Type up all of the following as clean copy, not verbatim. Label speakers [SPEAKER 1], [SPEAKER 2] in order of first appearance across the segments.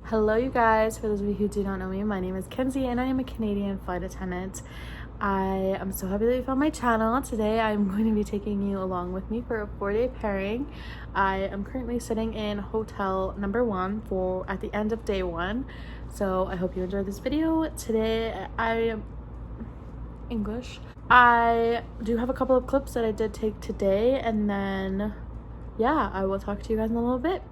[SPEAKER 1] Hello you guys, for those of you who do not know me, my name is Kenzie and I am a Canadian flight attendant. I am so happy that you found my channel. Today I'm going to be taking you along with me for a 4-day pairing. I am currently sitting in hotel number 1 at the end of day 1. So I hope you enjoyed this video. Today I do have a couple of clips that I did take today, and then yeah, I will talk to you guys in a little bit.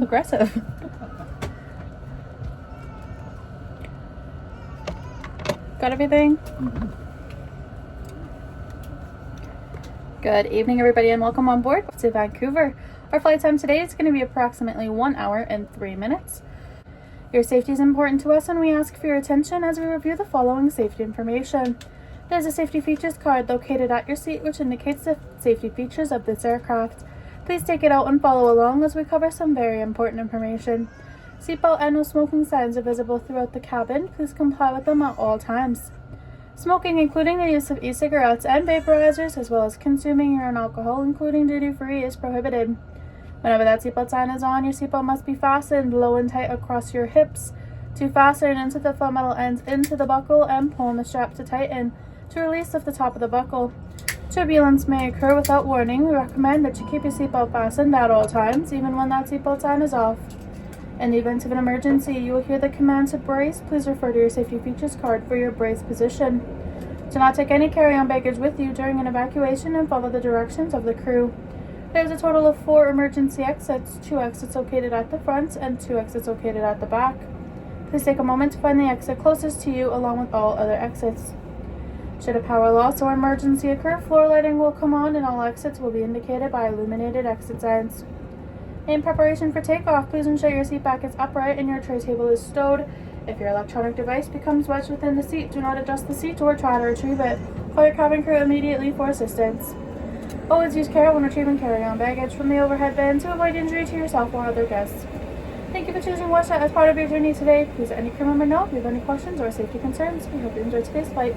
[SPEAKER 1] Aggressive. Got everything? Good evening, everybody, and welcome on board to Vancouver. Our flight time today is going to be approximately 1 hour and 3 minutes. Your safety is important to us, and we ask for your attention as we review the following safety information. There's a safety features card located at your seat which indicates the safety features of this aircraft. Please take it out and follow along as we cover some very important information. Seatbelt and no smoking signs are visible throughout the cabin. Please comply with them at all times. Smoking, including the use of e-cigarettes and vaporizers, as well as consuming your own alcohol, including duty-free, is prohibited. Whenever that seatbelt sign is on, your seatbelt must be fastened low and tight across your hips. To fasten into the flat metal ends into the buckle and pull on the strap to tighten. To release lift the top of the buckle. Turbulence may occur without warning. We recommend that you keep your seatbelt fastened at all times, even when that seatbelt sign is off. In the event of an emergency, you will hear the command to brace. Please refer to your safety features card for your brace position. Do not take any carry-on baggage with you during an evacuation and follow the directions of the crew. There is a total of 4 emergency exits, 2 exits located at the front and 2 exits located at the back. Please take a moment to find the exit closest to you along with all other exits. Should a power loss or emergency occur, floor lighting will come on and all exits will be indicated by illuminated exit signs. In preparation for takeoff, please ensure your seat back is upright and your tray table is stowed. If your electronic device becomes wedged within the seat, do not adjust the seat or try to retrieve it. Call your cabin crew immediately for assistance. Always use care when retrieving carry-on baggage from the overhead bin to avoid injury to yourself or other guests. Thank you for choosing WestJet as part of your journey today. Please let any crew member know if you have any questions or safety concerns. We hope you enjoyed today's flight.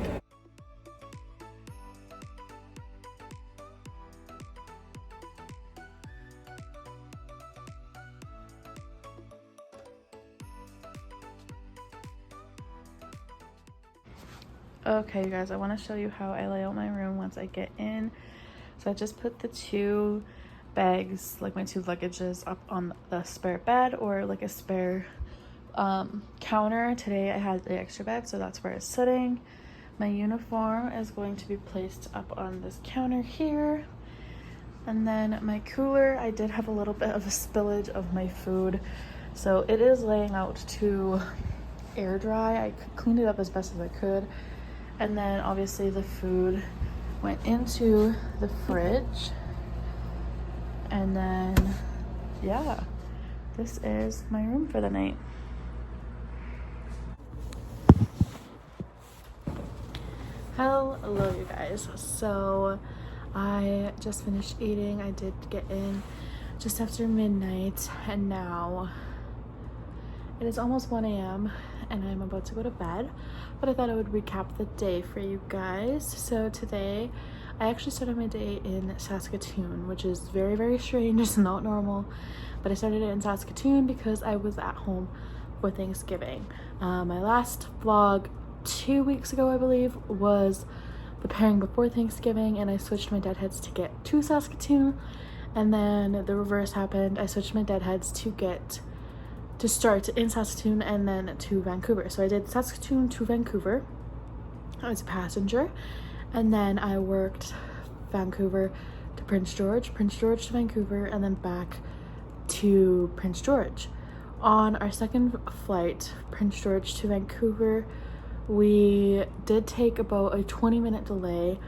[SPEAKER 1] Okay, you guys, I want to show you how I lay out my room once I get in. So I just put the 2 bags, like my 2 luggages, up on the spare bed or like a spare counter. Today I had the extra bag, so that's where it's sitting. My uniform is going to be placed up on this counter here. And then my cooler, I did have a little bit of a spillage of my food, so it is laying out to air dry. I cleaned it up as best as I could. And then obviously the food went into the fridge. And then, yeah, this is my room for the night. Hello, you guys. So I just finished eating. I did get in just after midnight, and now it is almost 1 a.m. and I'm about to go to bed, but I thought I would recap the day for you guys. So today, I actually started my day in Saskatoon, which is very, very strange. It's not normal, but I started it in Saskatoon because I was at home for Thanksgiving. My last vlog 2 weeks ago, I believe, was the pairing before Thanksgiving, and I switched my deadheads to get to Saskatoon, and then the reverse happened. I switched my deadheads to start in Saskatoon and then to Vancouver. So I did Saskatoon to Vancouver. I was a passenger, and then I worked Vancouver to Prince George to Vancouver, and then back to Prince George. On our second flight, Prince George to Vancouver, We did take about a 20-minute delay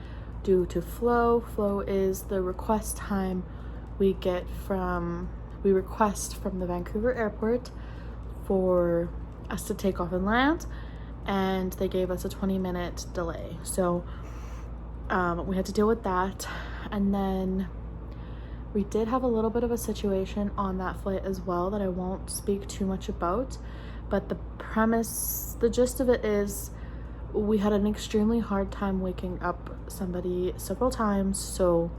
[SPEAKER 1] due to flow. Flow is the request time we request from the Vancouver airport for us to take off and land, and they gave us a 20-minute delay. So we had to deal with that. And then we did have a little bit of a situation on that flight as well that I won't speak too much about, but the gist of it is we had an extremely hard time waking up somebody several times, so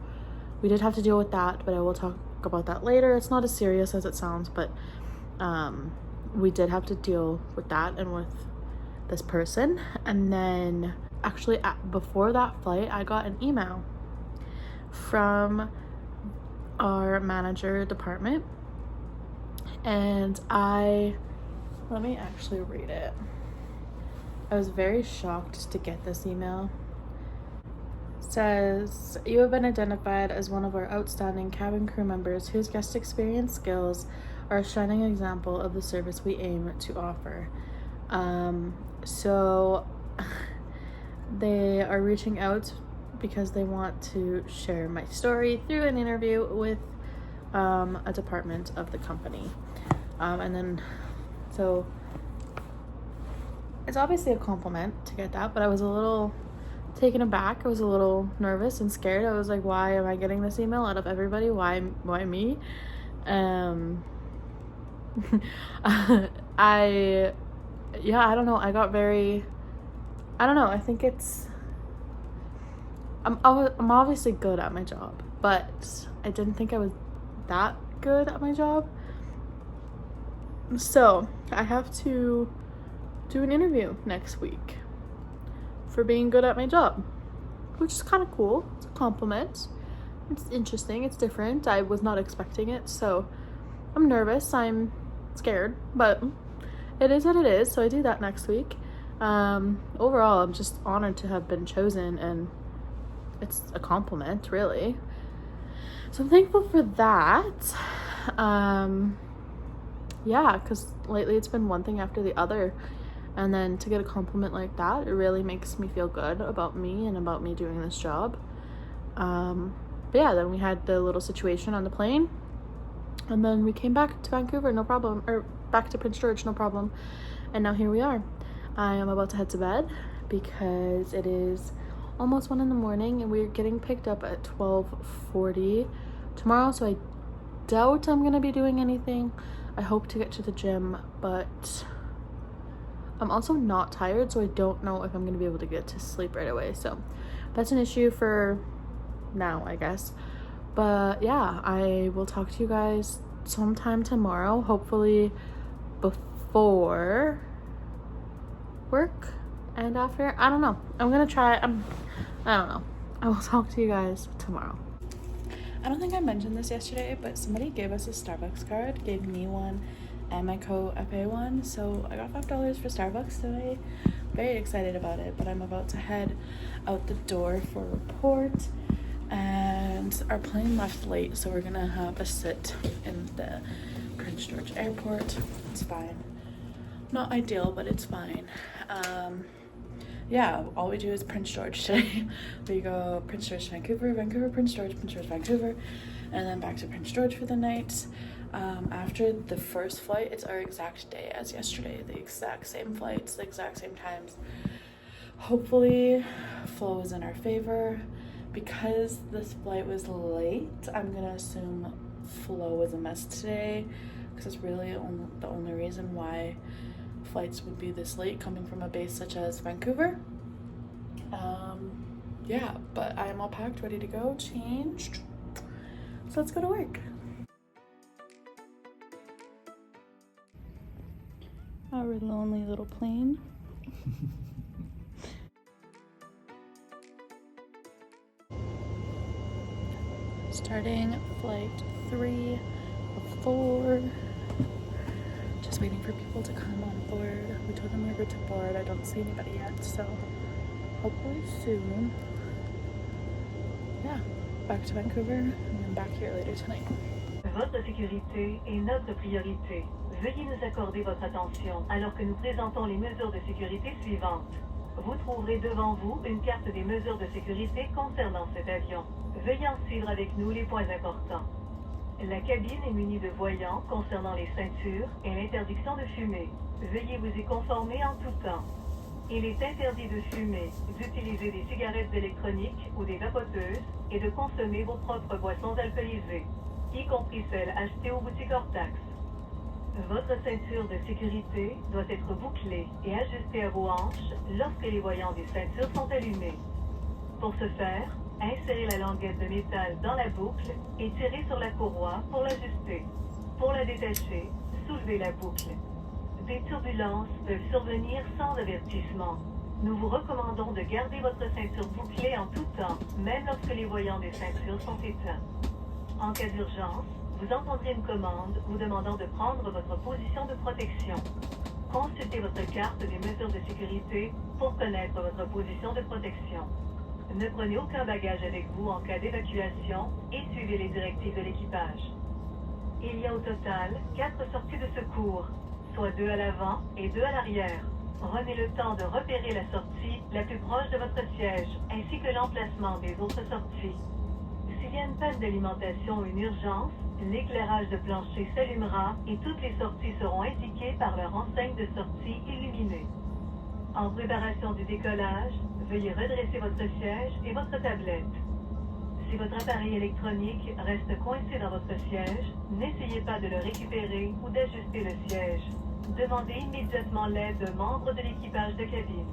[SPEAKER 1] we did have to deal with that, but I will talk about that later. It's not as serious as it sounds, but we did have to deal with that and with this person. And then actually before that flight, I got an email from our manager department, and let me actually read it. I was very shocked to get this email. It says, "You have been identified as one of our outstanding cabin crew members whose guest experience skills are a shining example of the service we aim to offer." So they are reaching out because they want to share my story through an interview with a department of the company. And then, so it's obviously a compliment to get that, but I was a little taken aback. I was a little nervous and scared. I was like, why am I getting this email out of everybody? Why me? I don't know. I think I'm obviously good at my job, but I didn't think I was that good at my job. So I have to do an interview next week for being good at my job, which is kind of cool. It's a compliment. It's interesting. It's different. I was not expecting it, so I'm nervous. I'm scared, but it is what it is. So I do that next week. Overall, I'm just honored to have been chosen, and it's a compliment, really. So I'm thankful for that. Yeah, because lately it's been one thing after the other, and then to get a compliment like that, it really makes me feel good about me and about me doing this job. But yeah, then we had the little situation on the plane, and then we came back to Vancouver, no problem, or back to Prince George, no problem, and now here we are. I am about to head to bed because it is almost 1 a.m. and we're getting picked up at 12:40 tomorrow, so I doubt I'm gonna be doing anything. I hope to get to the gym, but I'm also not tired, so I don't know if I'm gonna be able to get to sleep right away, so that's an issue for now, I guess. But yeah, I will talk to you guys sometime tomorrow, hopefully before work and after. I don't know. I'm gonna try. I don't know. I will talk to you guys tomorrow. I don't think I mentioned this yesterday, but somebody gave us a Starbucks card, gave me one and my co-FA one, so I got $5 for Starbucks today. Very excited about it, but I'm about to head out the door for report, and our plane left late, so we're gonna have a sit in the Prince George airport. It's fine. Not ideal, but it's fine. Yeah, all we do is Prince George today. We go Prince George, Vancouver, Vancouver, Prince George, Vancouver, and then back to Prince George for the night. After the first flight, it's our exact day as yesterday, the exact same flights, the exact same times. Hopefully, flow is in our favor. Because this flight was late, I'm gonna assume flow was a mess today, because it's really the only reason why flights would be this late coming from a base such as Vancouver. Yeah, but I am all packed, ready to go, changed. So let's go to work. Our lonely little plane. Starting flight 3 of 4. Just waiting for people to come on board. We told them we were to board. I don't see anybody yet, so hopefully soon. Yeah, back to Vancouver and then back here later tonight.
[SPEAKER 2] Votre sécurité est notre priorité. Veuillez nous accorder votre attention alors que nous présentons les mesures de sécurité suivantes. Vous trouverez devant vous une carte des mesures de sécurité concernant cet avion. Veuillez en suivre avec nous les points importants. La cabine est munie de voyants concernant les ceintures et l'interdiction de fumer. Veuillez vous y conformer en tout temps. Il est interdit de fumer, d'utiliser des cigarettes électroniques ou des vapoteuses et de consommer vos propres boissons alcoolisées, y compris celles achetées aux boutiques hors taxe. Votre ceinture de sécurité doit être bouclée et ajustée à vos hanches lorsque les voyants des ceintures sont allumés. Pour ce faire, insérez la languette de métal dans la boucle et tirez sur la courroie pour l'ajuster. Pour la détacher, soulevez la boucle. Des turbulences peuvent survenir sans avertissement. Nous vous recommandons de garder votre ceinture bouclée en tout temps, même lorsque les voyants des ceintures sont éteints. En cas d'urgence, vous entendrez une commande vous demandant de prendre votre position de protection. Consultez votre carte des mesures de sécurité pour connaître votre position de protection. Ne prenez aucun bagage avec vous en cas d'évacuation et suivez les directives de l'équipage. Il y a au total 4 sorties de secours, soit 2 à l'avant et 2 à l'arrière. Prenez le temps de repérer la sortie la plus proche de votre siège, ainsi que l'emplacement des autres sorties. S'il y a une panne d'alimentation ou une urgence, l'éclairage de plancher s'allumera et toutes les sorties seront indiquées par leur enseigne de sortie illuminée. En préparation du décollage, veuillez redresser votre siège et votre tablette. Si votre appareil électronique reste coincé dans votre siège, n'essayez pas de le récupérer ou d'ajuster le siège. Demandez immédiatement l'aide d'un membre de l'équipage de cabine.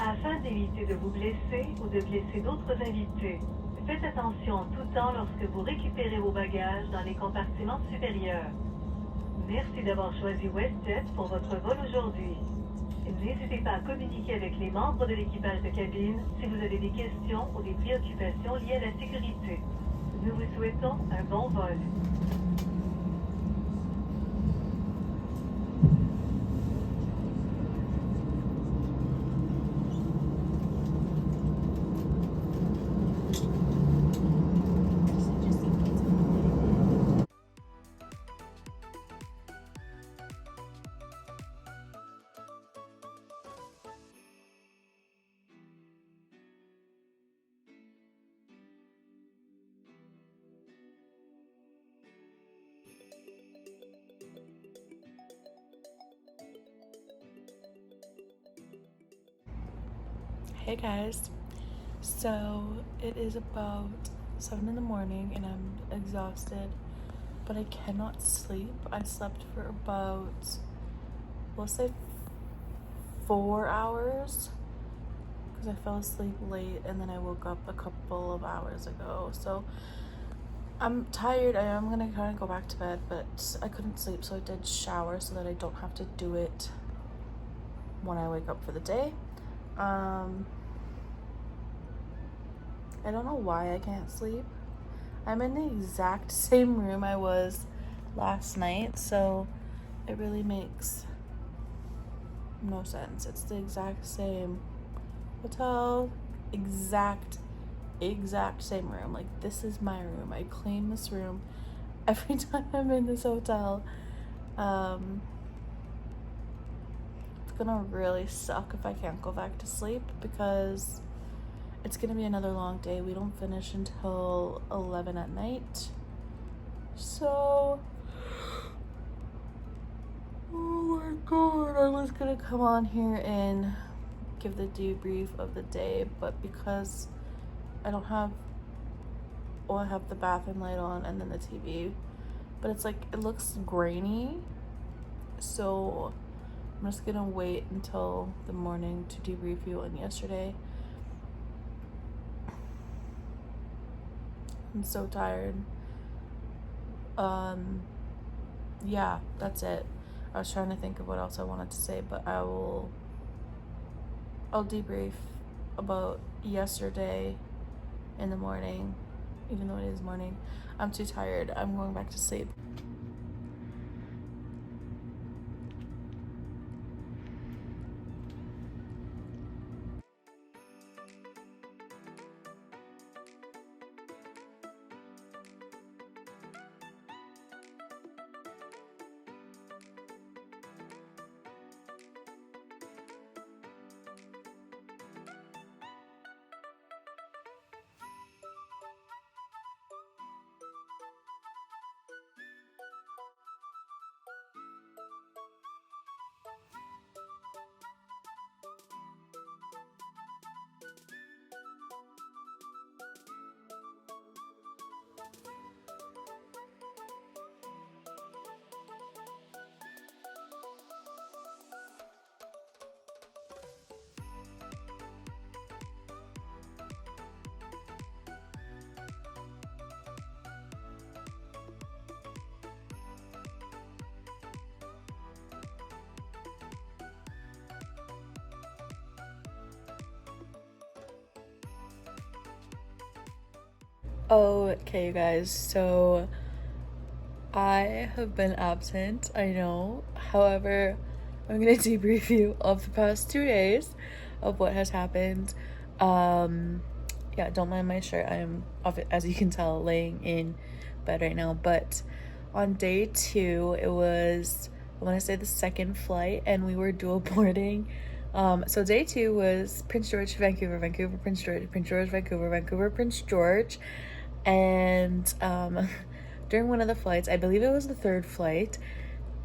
[SPEAKER 2] Afin d'éviter de vous blesser ou de blesser d'autres invités, faites attention en tout temps lorsque vous récupérez vos bagages dans les compartiments supérieurs. Merci d'avoir choisi WestJet pour votre vol aujourd'hui. N'hésitez pas à communiquer avec les membres de l'équipage de cabine si vous avez des questions ou des préoccupations liées à la sécurité. Nous vous souhaitons un bon vol.
[SPEAKER 1] Hey guys, so it is about 7 in the morning and I'm exhausted, but I cannot sleep. I slept for about, we'll say 4 hours because I fell asleep late and then I woke up a couple of hours ago. So I'm tired. I am gonna kind of go back to bed, but I couldn't sleep, so I did shower so that I don't have to do it when I wake up for the day. I don't know why I can't sleep. I'm in the exact same room I was last night, so it really makes no sense. It's the exact same hotel, exact same room. Like, this is my room. I claim this room every time I'm in this hotel. It's gonna really suck if I can't go back to sleep because it's gonna be another long day. We don't finish until 11 at night. So, oh my god, I was gonna come on here and give the debrief of the day, but because I don't have, well, I have the bathroom light on and then the TV, but it's like, it looks grainy, so I'm just gonna wait until the morning to debrief you on yesterday. I'm so tired. Yeah, that's it. I was trying to think of what else I wanted to say, but I'll debrief about yesterday in the morning, even though it is morning. I'm too tired. I'm going back to sleep. Okay, you guys, so I have been absent, I know. However, I'm gonna debrief you of the past 2 days of what has happened. Yeah, don't mind my shirt. I'm, as you can tell, laying in bed right now. But on day 2, it was, I want to say, the second flight, and we were dual boarding. So day 2 was Prince George, Vancouver, Vancouver, Prince George, Prince George, Vancouver, Vancouver, Prince George. And during one of the flights, I believe it was the third flight,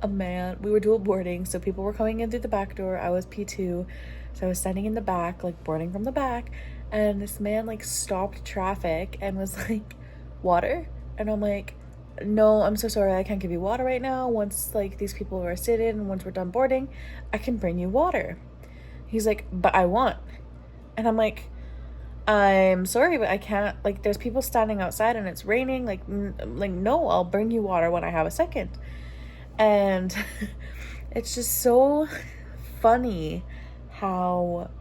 [SPEAKER 1] we were dual boarding, so people were coming in through the back door. I was P2, so I was standing in the back, like boarding from the back, and this man like stopped traffic and was like, water? And I'm like, no, I'm so sorry, I can't give you water right now. Once like these people are seated and once we're done boarding, I can bring you water. He's like, but I want. And I'm like, I'm sorry, but I can't, like, there's people standing outside and it's raining, like, no, I'll bring you water when I have a second. And it's just so funny how,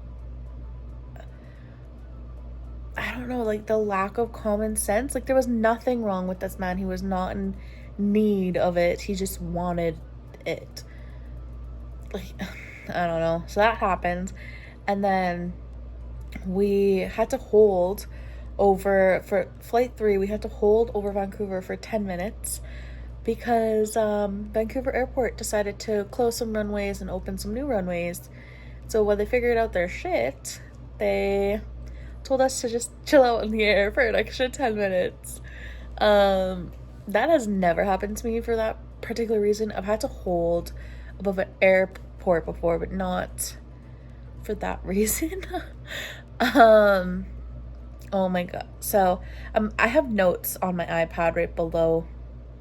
[SPEAKER 1] I don't know, like, the lack of common sense. Like, there was nothing wrong with this man. He was not in need of it. He just wanted it. Like, I don't know. So that happened. And then we had to hold over, for flight 3, we had to hold over Vancouver for 10 minutes because Vancouver Airport decided to close some runways and open some new runways. So when they figured out their shit, they told us to just chill out in the air for an extra 10 minutes. That has never happened to me for that particular reason. I've had to hold above an airport before, but not for that reason. Oh my god. So I have notes on my iPad right below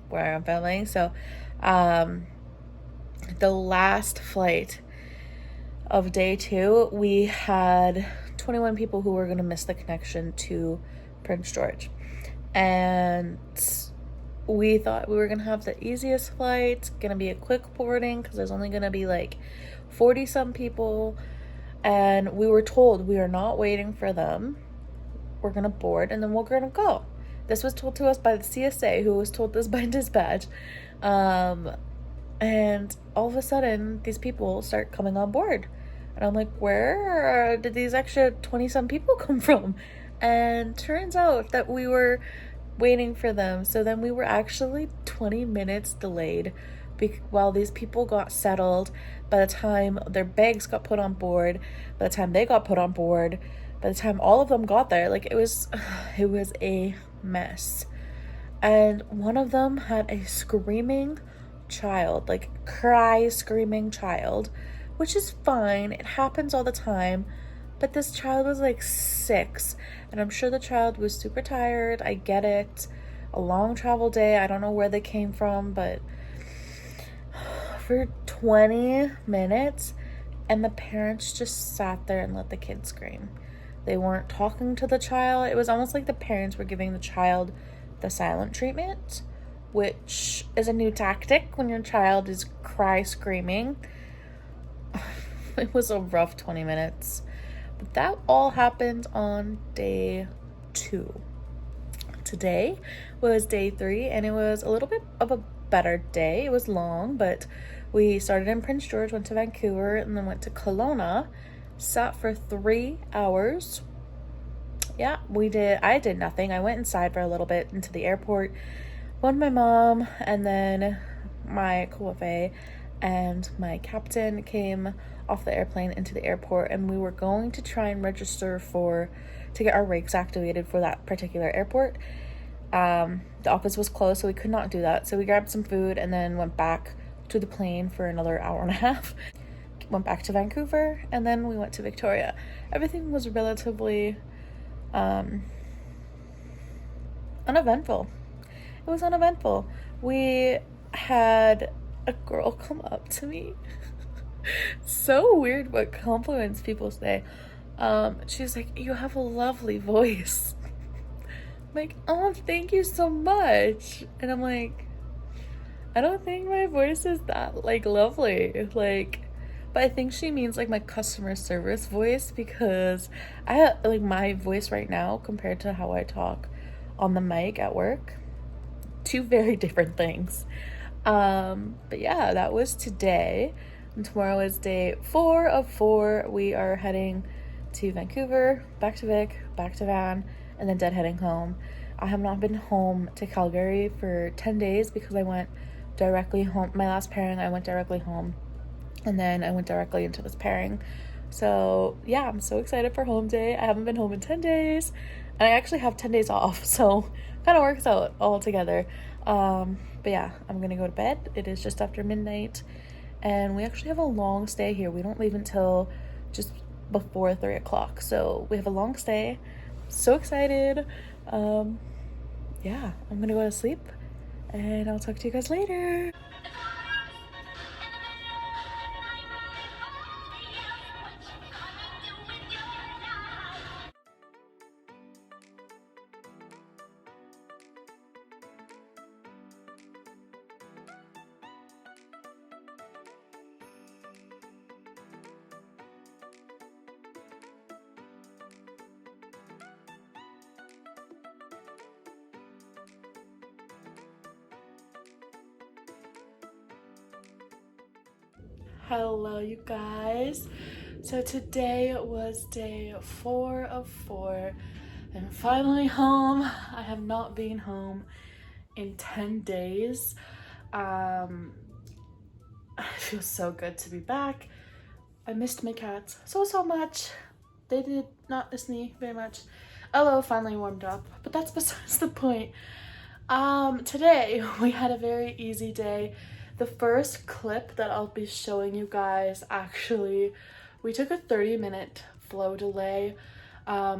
[SPEAKER 1] where I'm filming. So the last flight of day 2, we had 21 people who were going to miss the connection to Prince George, and we thought we were going to have the easiest flight, going to be a quick boarding because there's only going to be like 40 some people. And we were told we are not waiting for them. We're going to board and then we're going to go. This was told to us by the CSA, who was told this by dispatch. And all of a sudden, these people start coming on board. And I'm like, where did these extra 20-some people come from? And turns out that we were waiting for them. So then we were actually 20 minutes delayed while these people got settled. By the time their bags got put on board, by the time they got put on board, by the time all of them got there, like it was a mess. And one of them had a screaming child, like screaming child, which is fine. It happens all the time. But this child was like 6, and I'm sure the child was super tired. I get it. A long travel day. I don't know where they came from, but for 20 minutes, and the parents just sat there and let the kid scream. They weren't talking to the child. It was almost like the parents were giving the child the silent treatment, which is a new tactic when your child is screaming. It was a rough 20 minutes. But that all happened on day 2. Today was day 3, and it was a little bit of a better day. It was long, but we started in Prince George, went to Vancouver, and then went to Kelowna. Sat for 3 hours. Yeah, I did nothing. I went inside for a little bit into the airport. Went with my mom, and then my co-FA and my captain came off the airplane into the airport, and we were going to try and register to get our rigs activated for that particular airport. The office was closed, so we could not do that. So we grabbed some food and then went back to the plane for another hour and a half. Went back to Vancouver, and then we went to Victoria. Everything was relatively uneventful. It was uneventful. We had a girl come up to me. So weird what compliments people say. She's like, "You have a lovely voice." I'm like, "Oh, thank you so much." And I'm like, I don't think my voice is that like lovely, like, but I think she means like my customer service voice, because I like my voice right now compared to how I talk on the mic at work. Two very different things. But yeah, that was today. And tomorrow is day 4 of 4. We are heading to Vancouver, back to Vic, back to Van, and then deadheading home. I have not been home to Calgary for 10 days because I went directly home. My last pairing, I went directly home, and then I went directly into this pairing. So yeah, I'm so excited for home day. I haven't been home in 10 days, and I actually have 10 days off, so kind of works out all together. But yeah, I'm gonna go to bed. It is just after midnight, and we actually have a long stay here. We don't leave until just before 3 o'clock, so we have a long stay. So excited. Yeah, I'm gonna go to sleep, and I'll talk to you guys later. Hello, you guys. So today was day 4 of 4. I'm finally home. I have not been home in 10 days. It feels so good to be back. I missed my cats so much. They did not miss me very much. Elo finally warmed up, but that's besides the point. Today we had a very easy day. The first clip that I'll be showing you guys, actually, we took a 30-minute flow delay. I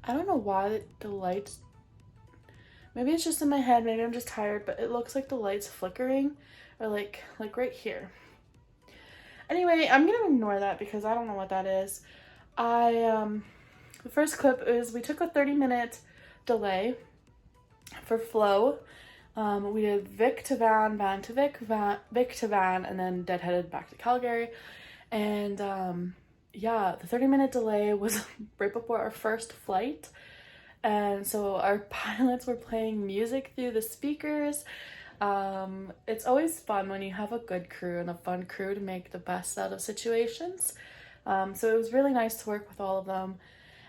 [SPEAKER 1] don't know why the lights, maybe it's just in my head, maybe I'm just tired, but it looks like the light's flickering, or like right here. Anyway, I'm gonna ignore that because I don't know what that is. The first clip is we took a 30-minute delay for flow. We did Vic to Van, Van to Vic, Vic to Van, and then deadheaded back to Calgary. And yeah, the 30-minute delay was right before our first flight. And so our pilots were playing music through the speakers. It's always fun when you have a good crew and a fun crew to make the best out of situations. So it was really nice to work with all of them.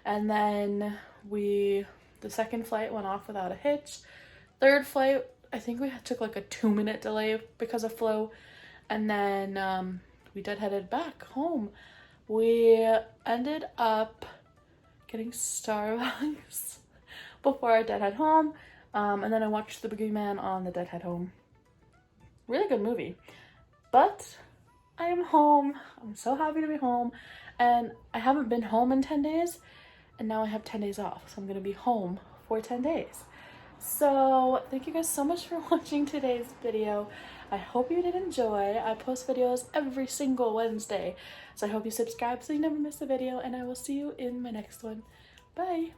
[SPEAKER 1] And then the second flight went off without a hitch. Third flight, I think we took like a 2-minute delay because of flow. And then we deadheaded back home. We ended up getting Starbucks before our deadhead home. And then I watched The Boogeyman on the deadhead home. Really good movie. But I am home. I'm so happy to be home. And I haven't been home in 10 days. And now I have 10 days off. So I'm going to be home for 10 days. So thank you guys so much for watching today's video. I hope you did enjoy. I post videos every single Wednesday. So I hope you subscribe so you never miss a video. And I will see you in my next one. Bye.